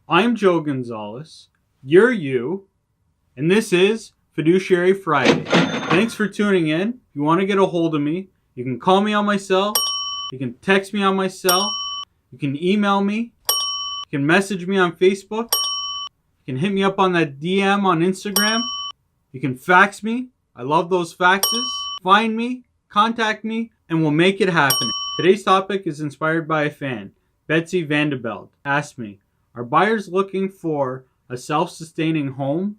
I'm Joe Gonzalez. You're you. And this is Fiduciary Friday. Thanks for tuning in. If you want to get a hold of me, you can call me on my cell. You can text me on my cell. You can email me. You can message me on Facebook. You can hit me up on that DM on Instagram. You can fax me. I love those faxes. Find me, contact me, and we'll make it happen. Today's topic is inspired by a fan. Betsy Vandeveld asked me, are buyers looking for a self-sustaining home?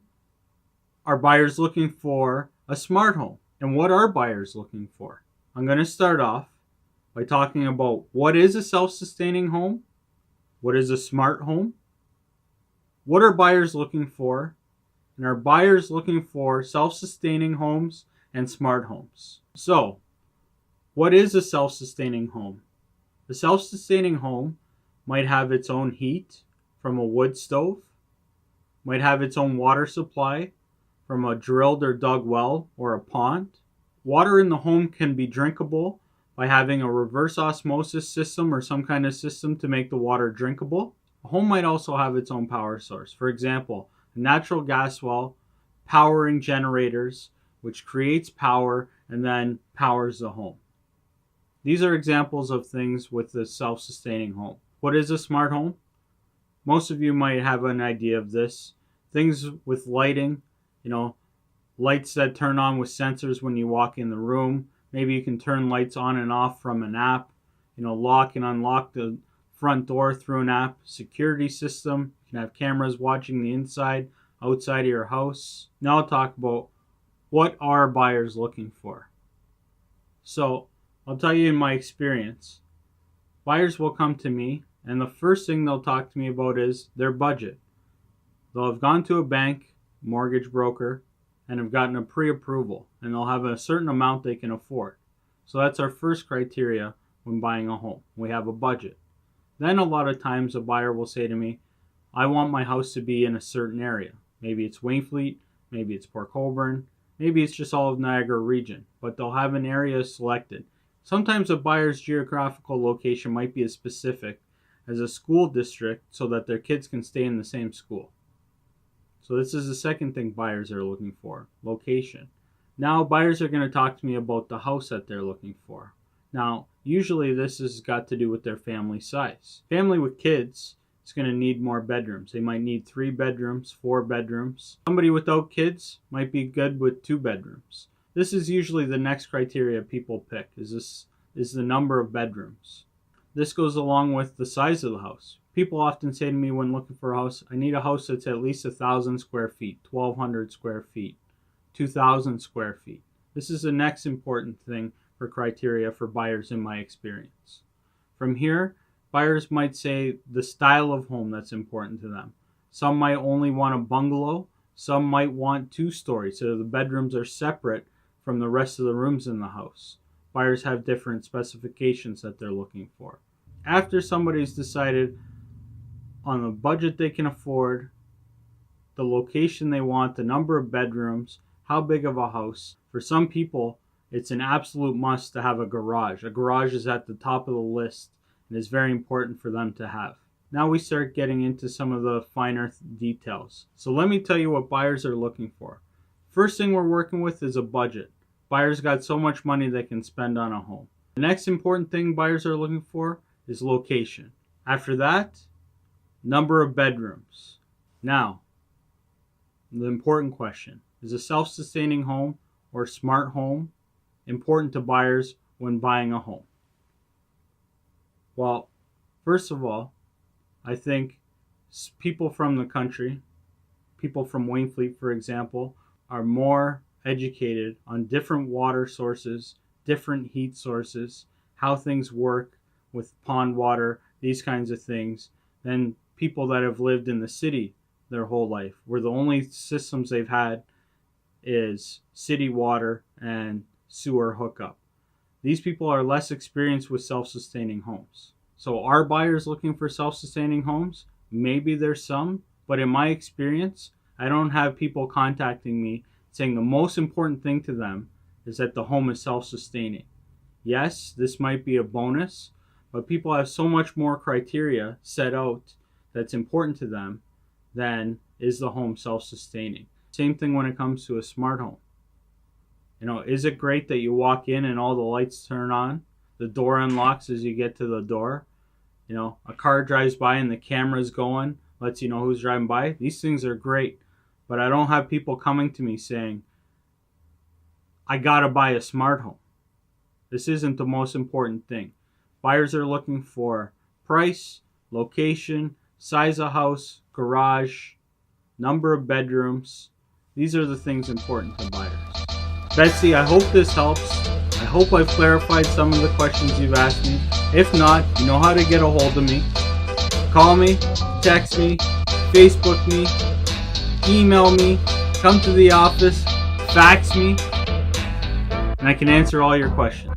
Are buyers looking for a smart home? And what are buyers looking for? I'm going to start off by talking about what is a self-sustaining home? What is a smart home? What are buyers looking for? And are buyers looking for self-sustaining homes and smart homes? So, what is a self-sustaining home? A self-sustaining home might have its own heat from a wood stove, might have its own water supply from a drilled or dug well or a pond. Water in the home can be drinkable by having a reverse osmosis system or some kind of system to make the water drinkable. A home might also have its own power source. For example, a natural gas well powering generators, which creates power and then powers the home. These are examples of things with the self-sustaining home. What is a smart home? Most of you might have an idea of this. Things with lighting, lights that turn on with sensors when you walk in the room. Maybe you can turn lights on and off from an app. Lock and unlock the front door through an app. Security system. You can have cameras watching the inside, outside of your house. Now I'll talk about what are buyers looking for. So I'll tell you in my experience, buyers will come to me and the first thing they'll talk to me about is their budget. They'll have gone to a bank, mortgage broker, and have gotten a pre-approval, and they'll have a certain amount they can afford. So that's our first criteria when buying a home. We have a budget. Then a lot of times a buyer will say to me, I want my house to be in a certain area. Maybe it's Wainfleet, maybe it's Port Colborne, maybe it's just all of Niagara region, but they'll have an area selected. Sometimes a buyer's geographical location might be as specific as a school district so that their kids can stay in the same school. So this is the second thing buyers are looking for, location. Now buyers are going to talk to me about the house that they're looking for. Now, usually this has got to do with their family size. Family with kids is going to need more bedrooms. They might need 3 bedrooms, 4 bedrooms. Somebody without kids might be good with 2 bedrooms. This is usually the next criteria people pick, is the number of bedrooms. This goes along with the size of the house. People often say to me when looking for a house, I need a house that's at least 1,000 square feet, 1,200 square feet, 2,000 square feet. This is the next important thing for criteria for buyers in my experience. From here, buyers might say the style of home that's important to them. Some might only want a bungalow. Some might want 2 stories, so the bedrooms are separate from the rest of the rooms in the house. Buyers have different specifications that they're looking for. After somebody's decided on the budget they can afford, the location they want, the number of bedrooms, how big of a house, for some people, it's an absolute must to have a garage. A garage is at the top of the list and is very important for them to have. Now we start getting into some of the finer details. So let me tell you what buyers are looking for. First thing we're working with is a budget. Buyers got so much money they can spend on a home. The next important thing buyers are looking for is location. After that, number of bedrooms. Now, the important question, is a self-sustaining home or smart home important to buyers when buying a home? Well, first of all, I think people from the country, people from Wainfleet, for example, are more educated on different water sources, different heat sources, how things work with pond water, these kinds of things, than people that have lived in the city their whole life, where the only systems they've had is city water and sewer hookup. These people are less experienced with self-sustaining homes. So are buyers looking for self-sustaining homes? Maybe there's some, but in my experience, I don't have people contacting me saying the most important thing to them is that the home is self-sustaining. Yes, this might be a bonus, but people have so much more criteria set out that's important to them, then is the home self-sustaining? Same thing when it comes to a smart home. Is it great that you walk in and all the lights turn on? The door unlocks as you get to the door. A car drives by and the camera's going, lets you know who's driving by. These things are great, but I don't have people coming to me saying, I gotta buy a smart home. This isn't the most important thing. Buyers are looking for price, location, size of house, garage, number of bedrooms. These are the things important to buyers. Betsy, I hope this helps. I hope I've clarified some of the questions you've asked me. If not, you know how to get a hold of me. Call me, text me, Facebook me, email me, come to the office, fax me, and I can answer all your questions.